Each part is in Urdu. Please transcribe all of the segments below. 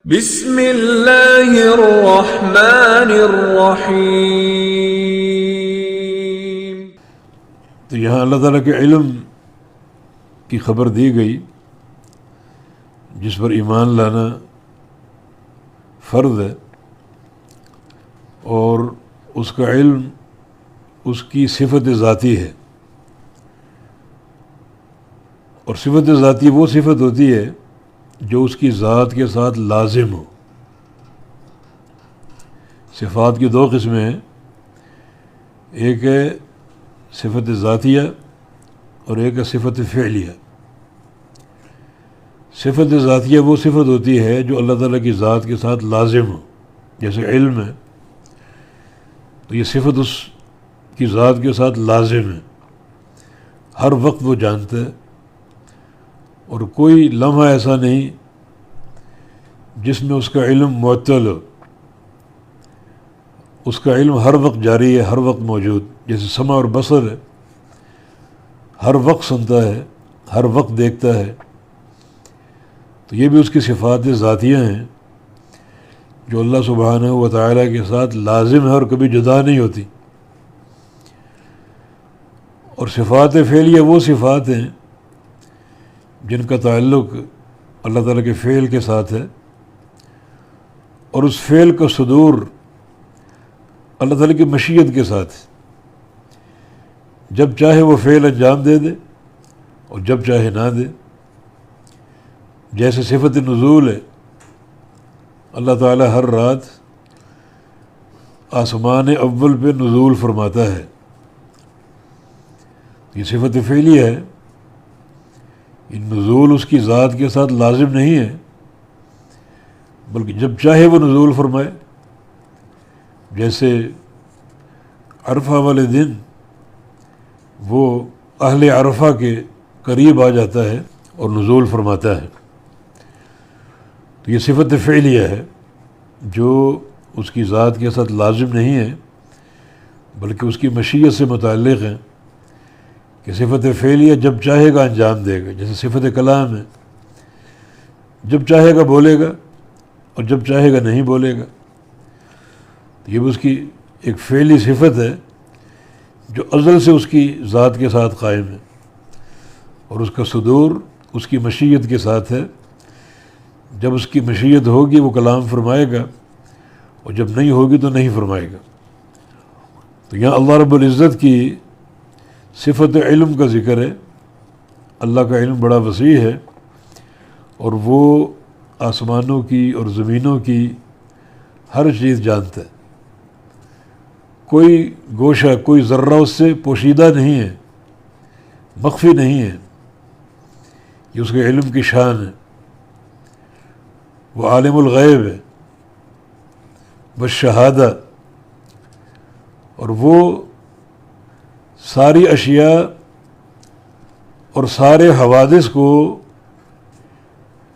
بسم اللہ الرحمن الرحیم۔ تو یہاں اللہ تعالیٰ کے علم کی خبر دی گئی جس پر ایمان لانا فرض ہے، اور اس کا علم اس کی صفت ذاتی ہے، اور صفت ذاتی وہ صفت ہوتی ہے جو اس کی ذات کے ساتھ لازم ہو۔ صفات کی دو قسمیں ہیں، ایک ہے صفت ذاتیہ اور ایک ہے صفت فعلیہ۔ صفت ذاتیہ وہ صفت ہوتی ہے جو اللہ تعالیٰ کی ذات کے ساتھ لازم ہو، جیسے علم ہے تو یہ صفت اس کی ذات کے ساتھ لازم ہے، ہر وقت وہ جانتا ہے، اور کوئی لمحہ ایسا نہیں جس میں اس کا علم معطل ہو۔ اس کا علم ہر وقت جاری ہے، ہر وقت موجود، جیسے سمع اور بصر ہے، ہر وقت سنتا ہے، ہر وقت دیکھتا ہے۔ تو یہ بھی اس کی صفات ذاتیہ ہیں جو اللہ سبحانہ و تعالیٰ کے ساتھ لازم ہے اور کبھی جدا نہیں ہوتی۔ اور صفات فعلیہ وہ صفات ہیں جن کا تعلق اللہ تعالیٰ کے فعل کے ساتھ ہے، اور اس فعل کا صدور اللہ تعالیٰ کی مشیت کے ساتھ ہے۔ جب چاہے وہ فعل انجام دے دے اور جب چاہے نہ دے۔ جیسے صفت نزول ہے، اللہ تعالیٰ ہر رات آسمان اول پہ نزول فرماتا ہے، یہ صفت فعلیہ ہے۔ نزول اس کی ذات کے ساتھ لازم نہیں ہے، بلکہ جب چاہے وہ نزول فرمائے۔ جیسے عرفہ والے دن وہ اہل عرفہ کے قریب آ جاتا ہے اور نزول فرماتا ہے، تو یہ صفت فعلیہ ہے جو اس کی ذات کے ساتھ لازم نہیں ہے بلکہ اس کی مشیت سے متعلق ہے، کہ صفت فعلیہ جب چاہے گا انجام دے گا۔ جیسے صفت کلام ہے، جب چاہے گا بولے گا اور جب چاہے گا نہیں بولے گا۔ یہ بھی اس کی ایک فعلی صفت ہے جو ازل سے اس کی ذات کے ساتھ قائم ہے، اور اس کا صدور اس کی مشیت کے ساتھ ہے۔ جب اس کی مشیت ہوگی وہ کلام فرمائے گا، اور جب نہیں ہوگی تو نہیں فرمائے گا۔ تو یہاں اللہ رب العزت کی صفت علم کا ذکر ہے۔ اللہ کا علم بڑا وسیع ہے، اور وہ آسمانوں کی اور زمینوں کی ہر چیز جانتا ہے۔ کوئی گوشہ، کوئی ذرہ اس سے پوشیدہ نہیں ہے، مخفی نہیں ہے۔ یہ اس کے علم کی شان ہے۔ وہ عالم الغیب ہے والشہادہ، اور وہ ساری اشیاء اور سارے حوادث کو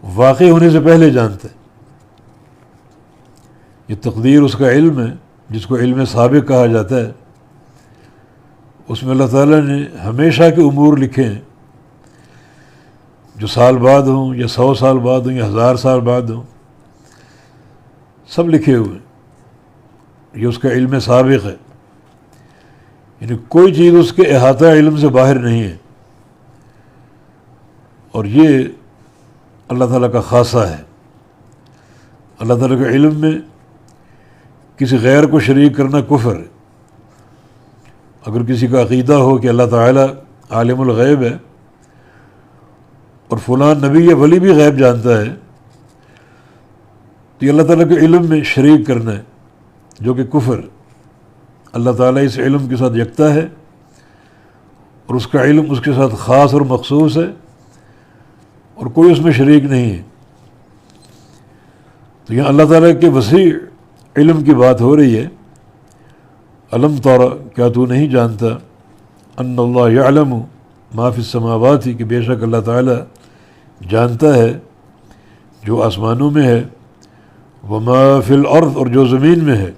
واقع ہونے سے پہلے جانتا ہے۔ یہ تقدیر اس کا علم ہے، جس کو علم سابق کہا جاتا ہے۔ اس میں اللہ تعالیٰ نے ہمیشہ کے امور لکھے ہیں، جو سال بعد ہوں یا 100 سال بعد ہوں یا 1000 سال بعد ہوں، سب لکھے ہوئے ہیں۔ یہ اس کا علم سابق ہے، یعنی کوئی چیز اس کے احاطہ علم سے باہر نہیں ہے، اور یہ اللہ تعالیٰ کا خاصہ ہے۔ اللہ تعالیٰ کے علم میں کسی غیر کو شریک کرنا کفر ہے۔ اگر کسی کا عقیدہ ہو کہ اللہ تعالیٰ عالم الغیب ہے اور فلاں نبی یا ولی بھی غیب جانتا ہے، تو یہ اللہ تعالیٰ کے علم میں شریک کرنا ہے، جو کہ کفر۔ اللہ تعالیٰ اس علم کے ساتھ یکتا ہے، اور اس کا علم اس کے ساتھ خاص اور مخصوص ہے، اور کوئی اس میں شریک نہیں ہے۔ تو یہاں اللہ تعالیٰ کے وسیع علم کی بات ہو رہی ہے۔ علم ترى، کیا تو نہیں جانتا، ان اللہ یعلم ما فی السماوات، کہ بے شک اللہ تعالیٰ جانتا ہے جو آسمانوں میں ہے، وما فی الارض، اور جو زمین میں ہے۔